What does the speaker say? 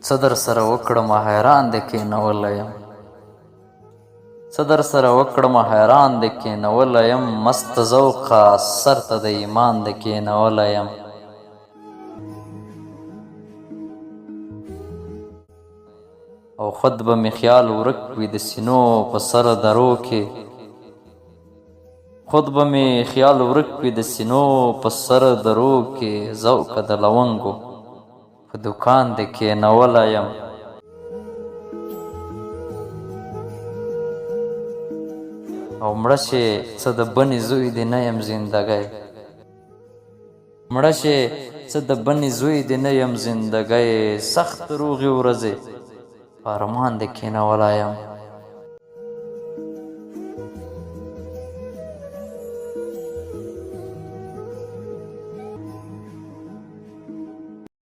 څه در سره وکړمه حیران دې کښېنولی یم څه در سره وکړمه حیران دې کښېنولی یم مست ذوقه سر ته د ایمان دې کښېنولی یم او خود به مې خیال ورک وي د سینو په سر درو کې خود به مې خیال ورک وي د سینو په سر درو کې ذوقه د لونګو په دوکان دې کښېنولی یم او مړه شې څه د بنې زوی دې نه یم زندګی مړه شې څه د بنې زوی دې نه یم زندګی سخت روغې ورځې په ارمان دې کښېنولی یم